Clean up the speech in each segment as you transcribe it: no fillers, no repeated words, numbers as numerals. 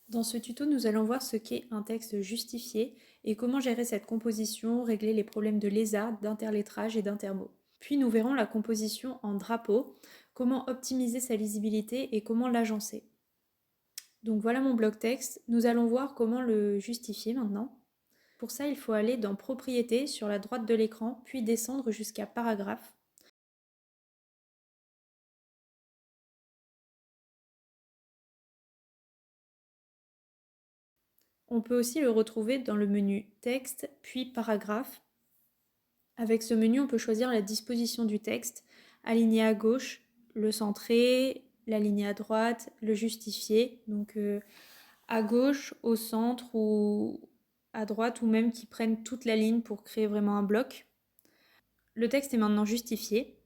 Dans ce tuto, nous allons voir ce qu'est un texte justifié et comment gérer cette composition, régler les problèmes de lézard, d'interlettrage et d'intermot. Puis nous verrons la composition en drapeau, comment optimiser sa lisibilité et comment l'agencer. Donc voilà mon bloc texte, nous allons voir comment le justifier maintenant. Pour ça, il faut aller dans Propriétés sur la droite de l'écran, puis descendre jusqu'à Paragraphe. On peut aussi le retrouver dans le menu Texte, puis Paragraphe. Avec ce menu, on peut choisir la disposition du texte, aligner à gauche, le centrer, l'aligner à droite, le justifier. Donc à gauche, au centre ou à droite, ou même qui prennent toute la ligne pour créer vraiment un bloc. Le texte est maintenant justifié.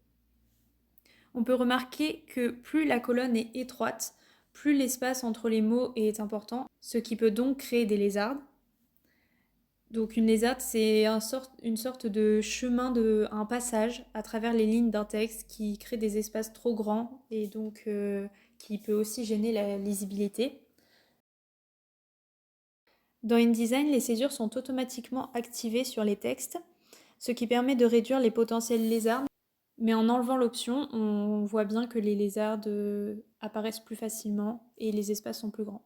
On peut remarquer que plus la colonne est étroite, plus l'espace entre les mots est important, ce qui peut donc créer des lézardes. Donc une lézarde, c'est une sorte de chemin, un passage à travers les lignes d'un texte qui crée des espaces trop grands et donc qui peut aussi gêner la lisibilité. Dans InDesign, les césures sont automatiquement activées sur les textes, ce qui permet de réduire les potentiels lézardes. Mais en enlevant l'option, on voit bien que les lézardes apparaissent plus facilement et les espaces sont plus grands.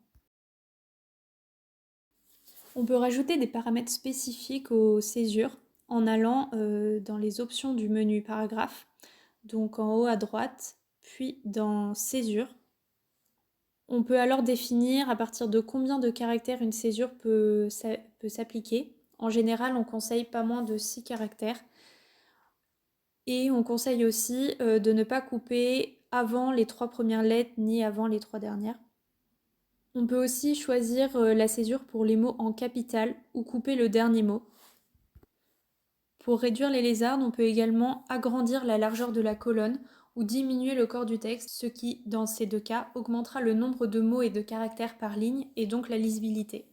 On peut rajouter des paramètres spécifiques aux césures en allant dans les options du menu paragraphe, donc en haut à droite, puis dans césure. On peut alors définir à partir de combien de caractères une césure peut s'appliquer. En général, on conseille pas moins de 6 caractères. Et on conseille aussi de ne pas couper avant les 3 premières lettres ni avant les 3 dernières. On peut aussi choisir la césure pour les mots en capital ou couper le dernier mot. Pour réduire les lézardes, on peut également agrandir la largeur de la colonne ou diminuer le corps du texte, ce qui, dans ces deux cas, augmentera le nombre de mots et de caractères par ligne et donc la lisibilité.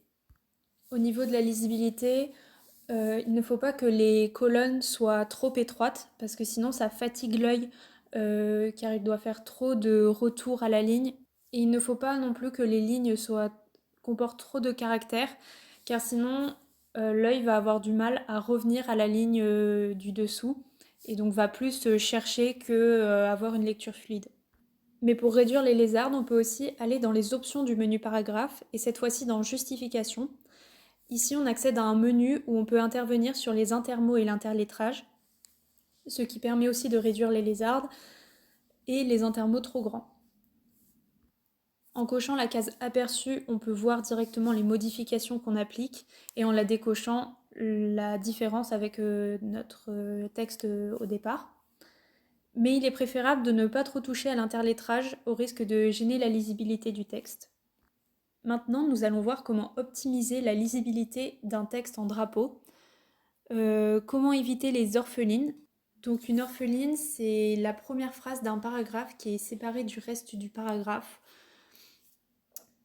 Au niveau de la lisibilité, il ne faut pas que les colonnes soient trop étroites parce que sinon ça fatigue l'œil car il doit faire trop de retours à la ligne. Et il ne faut pas non plus que les lignes comportent trop de caractères car sinon l'œil va avoir du mal à revenir à la ligne du dessous et donc va plus chercher que avoir une lecture fluide. Mais pour réduire les lézardes, on peut aussi aller dans les options du menu paragraphe et cette fois-ci dans justification. Ici, on accède à un menu où on peut intervenir sur les intermots et l'interlettrage, ce qui permet aussi de réduire les lézardes et les intermots trop grands. En cochant la case aperçu, on peut voir directement les modifications qu'on applique et en la décochant, la différence avec notre texte au départ. Mais il est préférable de ne pas trop toucher à l'interlettrage au risque de gêner la lisibilité du texte. Maintenant, nous allons voir comment optimiser la lisibilité d'un texte en drapeau. Comment éviter les orphelines. Donc une orpheline, c'est la première phrase d'un paragraphe qui est séparée du reste du paragraphe.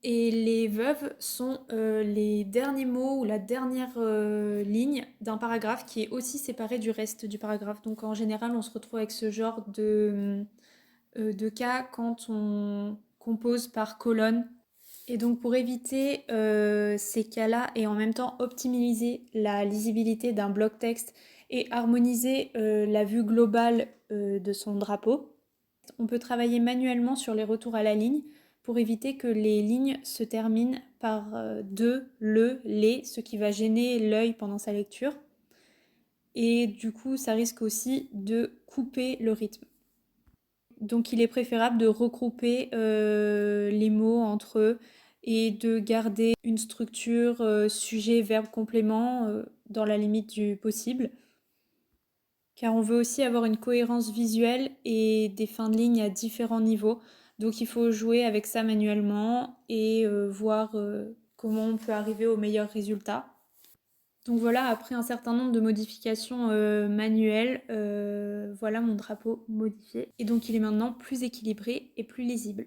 Et les veuves sont les derniers mots ou la dernière ligne d'un paragraphe qui est aussi séparé du reste du paragraphe. Donc en général, on se retrouve avec ce genre de cas quand on compose par colonne. Et donc pour éviter ces cas-là et en même temps optimiser la lisibilité d'un bloc texte et harmoniser la vue globale de son drapeau, on peut travailler manuellement sur les retours à la ligne pour éviter que les lignes se terminent par de, le, les, ce qui va gêner l'œil pendant sa lecture. Et du coup, ça risque aussi de couper le rythme. Donc il est préférable de regrouper les mots entre eux et de garder une structure sujet, verbe, complément dans la limite du possible. Car on veut aussi avoir une cohérence visuelle et des fins de ligne à différents niveaux. Donc il faut jouer avec ça manuellement et voir comment on peut arriver au meilleur résultat. Donc voilà, après un certain nombre de modifications manuelles, voilà mon drapeau modifié. Et donc il est maintenant plus équilibré et plus lisible.